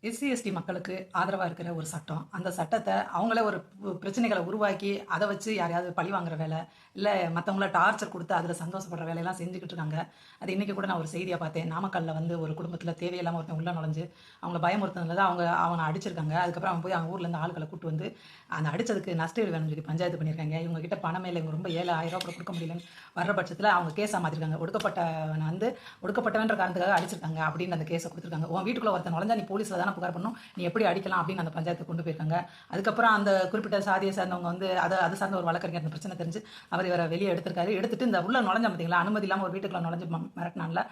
SC, ST மக்களுக்கு ஆதரவா இருக்கிற ஒரு சட்டம். அந்த சட்டத்த அவங்களே ஒரு பிரச்சனைகள உருவாக்கி, அத வச்சு யாரையாவது பழி வாங்குற வேலை, இல்ல மத்தவங்கள டார்ச்சர் குடுத்து அதுல சந்தோஷப்படுற வேலையெல்லாம் செஞ்சுகிட்டு இருக்காங்க. அது இன்னைக்கு கூட நான் ஒரு செய்தியா பார்த்தேன். நாமக்கல்ல வந்து ஒரு குடும்பத்துல தேவையில்லாம ஒருத்தன் உள்ள நுழைஞ்சு, அவங்கள பயமுறுத்துனதுல தான் அவன அடிச்சிருக்காங்க. அதுக்கப்புறம் அவன் போய் அவங்க ஊர்ல இருந்து ஆட்கள கூட்டு வந்து, அந்த அடிச்சதுக்கு நஷ்டஈடு வேணும்னு சொல்லி பஞ்சாயத்து பண்ணியிருக்காங்க. இவங்க கிட்ட பணமே இல்ல. இவங்க ரொம்ப ஏழை ரூ. 1000 கூட குடுக்க முடியலன்னு வர்ற பட்சத்துல அவங்க கேஸா மாத்திருக்காங்க. ஒடுக்கப்பட்டவன்ற காரணத்துக்காக அடிச்சிருக்காங்க அப்படின்னு அந்த கேஸ குடுத்துருக்காங்க. உன் வீட்டுக்குள்ள ஒருத்தன் நுழைஞ்சா நீ போலீஸ்ல தானே புகார் பண்ணணும். நீ எப்படி அடிக்கலாம் அப்படின்னு அந்த பஞ்சாயத்துக்கு கொண்டு போயிருக்காங்க. அதுக்கப்புறம் அந்த குறிப்பிட்ட சாதியை சேர்ந்தவங்க வந்து அது சார்ந்த ஒரு வழக்கறிஞர் அந்த பிரச்சனை தெரிஞ்சு அவர் இவரை வெளியே எடுத்திருக்காரு. எடுத்துட்டு இந்த உள்ள நுழைஞ்ச பார்த்தீங்களா, அனுமதி இல்லாமல் ஒரு வீட்டுக்குள்ள நுழைஞ்சு மிரட்டினால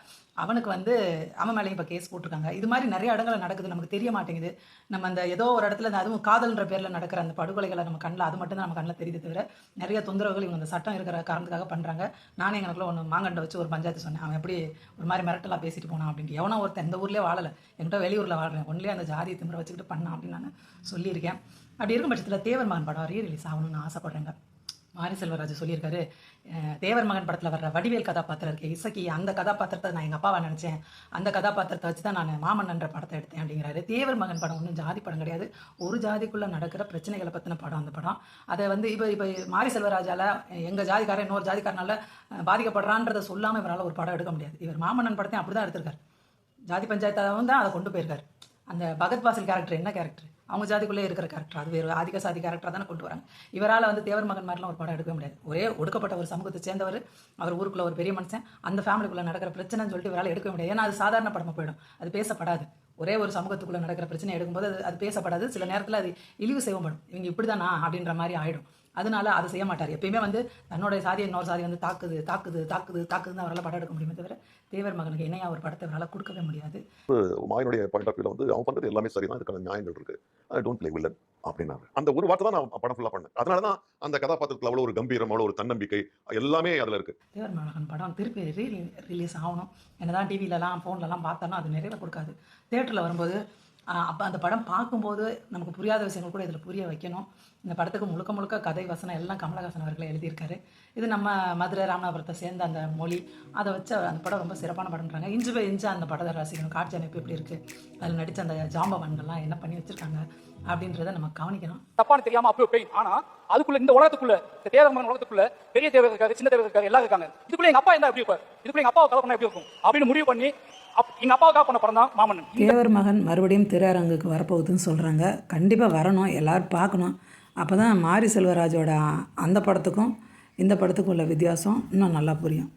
அவனுக்கு வந்து அவன் மேலேயும் இப்போ கேஸ் போட்டிருக்காங்க. இது மாதிரி நிறைய இடங்கள் நடக்குது, நமக்கு தெரிய மாட்டேங்குது. நம்ம அந்த ஏதோ ஒரு இடத்துல அதுவும் காதல்ன்ற பேரில் நடக்கிற அந்த படுகொலைகளை நம்ம கண்ணில் அது மட்டும் தான் நம்ம கண்ணில் தெரியுது தவிர நிறைய தொந்தரவுகள் இவங்க அந்த சட்டம் இருக்கிற காரணத்துக்காக பண்ணுறாங்க. நானே எங்களுக்குள்ள ஒன்று மாங்கண்டை வச்சு ஒரு பஞ்சாயத்து சொன்னேன். அவன் எப்படி ஒரு மாதிரி மிரட்டலாக பேசிட்டு போனான் அப்படின்ட்டு. எவனோ ஒருத்தன் இந்த ஊர்லேயே வாழலை, என்கிட்ட வெளியூரில் வாழ்றேன், ஒன்லேயே அந்த ஜாதியை திமிர வச்சுக்கிட்டு பண்ணான் அப்படின்னு நான் சொல்லியிருக்கேன். அப்படி இருக்கும் பட்சத்தில் தேவர் மகன் படம் ரீரிலீஸ் ஆகணும்னு ஆசைப்படுறேங்க. மாரி செல்வராஜ் சொல்லியிருக்காரு, தேவர் மகன் படத்தில் வர்ற வடிவேல் கதாபாத்திரம் இருக்கு இசக்கி, அந்த கதாபாத்திரத்தை நான் எங்கள் அப்பாவை நினச்சேன், அந்த கதாபாத்திரத்தை வச்சு தான் நான் மாமன்னன்ற படத்தை எடுத்தேன் அப்படிங்கிறாரு. தேவர் மகன் படம் ஒன்றும் ஜாதி படம் கிடையாது, ஒரு ஜாதிக்குள்ளே நடக்கிற பிரச்சனைகளை பற்றின படம் அந்த படம். அதை வந்து இப்போ மாரி செல்வராஜால் எங்கள் ஜாதிக்காரன் இன்னொரு ஜாதிக்காரனால பாதிக்கப்படுறான்றதை சொல்லாமல் இவரால் ஒரு படம் எடுக்க முடியாது. இவர் மாமன்னன் படத்தையும் அப்படி தான் எடுத்திருக்காரு. ஜாதி பஞ்சாயத்தாகவும் தான் அதை கொண்டு போயிருக்காரு. அந்த பகத் பாசில் கேரக்டர் என்ன கேரக்டர், அவங்க ஜாதிக்குள்ளே இருக்கிற கேரக்டர், அது வேறு ஆதிக்க சாதி கேரக்டர் தானே கொண்டு வராங்க. இவரால் வந்து தேவர் மகன் மாதிரிலாம் ஒரு படம் எடுக்க முடியாது. ஒரே ஒடுக்கப்பட்ட ஒரு சமூகத்தை சேர்ந்தவர், அவர் ஊருக்குள்ள ஒரு பெரிய மனுஷன், அந்த ஃபேமிலிக்குள்ளே நடக்கிற பிரச்சனைன்னு சொல்லிட்டு இவரால் எடுக்க முடியாது. ஏன்னா அது சாதாரண படமாக போயிடும், அது பேசப்படாது. ஒரே ஒரு சமூகத்துக்குள்ளே நடக்கிற பிரச்சனை எடுக்கும்போது அது பேசப்படாது. சில நேரத்தில் அது இழிவு செய்யப்படும், இவங்க இப்படி தானா அப்படின்ற மாதிரி ஆகிடும். அதனால அதை செய்ய மாட்டார். எப்பயுமே வந்து தன்னுடைய சாதி இன்னொரு சாதி வந்து தாக்குதுன்னு அவரால் படம் எடுக்க முடியுமே தவிர தேவர் மகனுக்கு இணையா ஒரு படத்தை அவரால் கொடுக்கவே முடியாது. மாயனுடைய பாயிண்ட் ஆஃப் வியூல வந்து அவன் பண்றது எல்லாமே சரிதான், இதுக்கான நியாயங்கள் இருக்கு. ஐ டோன்ட் பிளே வில்லன் அப்படின்னாரு. அந்த ஒரு வார்த்தை தான் நான் படம் ஃபுல்லா பண்ணேன். அதனால தான் அந்த கதாபாத்திரத்துல அவ்வளவு ஒரு கம்பீரம், அவ்வளவு ஒரு தன்னம்பிக்கை எல்லாமே அதுல இருக்கு. தேவர் மகன் படம் திருப்பி ரிலீஸ் ஆகணும். என்னதான் டிவிலலாம் ஃபோன்லலாம் பார்த்தோன்னா அது நிறைய கொடுக்காது. தேட்டரில் வரும்போது அப்போ அந்த படம் பார்க்கும்போது நமக்கு புரியாத விஷயங்கள் கூட இதில் புரிய வைக்கணும். இந்த படத்துக்கு முழுக்க முழுக்க கதை வசனம் எல்லாம் கமலஹாசன் அவர்களை எழுதியிருக்காரு. இது நம்ம மதுரை ராமநாதபுரத்தை சேர்ந்த அந்த மொழி, அதை வச்சு அந்த படம் ரொம்ப சிறப்பான படம்ன்றாங்க. இஞ்சு பை இஞ்சு அந்த படத்தை ரசிக்கணும். காட்சி அமைப்பு எப்படி இருக்குது, அதில் நடித்த அந்த ஜாம்பவான்கள்லாம் என்ன பண்ணி வச்சுருக்காங்க அப்படின்றத நம்ம கவனிக்கணும். தப்பான தெரியாமல் அப்போ பெயின். ஆனால் அதுக்குள்ள இந்த உலகத்துக்குள்ள, இந்த தேவர் மகன் உலகத்துக்குள்ள பெரிய தேவர் இருக்காரு, சின்ன தேவர் இருக்காரு, எல்லாரும் இருக்காங்க. இதுக்குள்ள எங்கள் அப்பா இருந்தால் எப்படி இருப்பார், இதுக்குள்ள எங்கள் அப்பாவை கதை பண்ணால் எப்படி இருக்கும் அப்படின்னு முடிவு பண்ணி எங்கள் அப்பாவுக்காக பண்ண படம் தான் மாமன்னன். தேவர் மகன் மறுபடியும் திரையரங்குக்கு வரப்போகுதுன்னு சொல்கிறாங்க. கண்டிப்பாக வரணும், எல்லோரும் பார்க்கணும். அப்போ தான் மாரி செல்வராஜோட அந்த படத்துக்கும் இந்த படத்துக்கும் உள்ள வித்தியாசம் இன்னும் நல்லா புரியும்.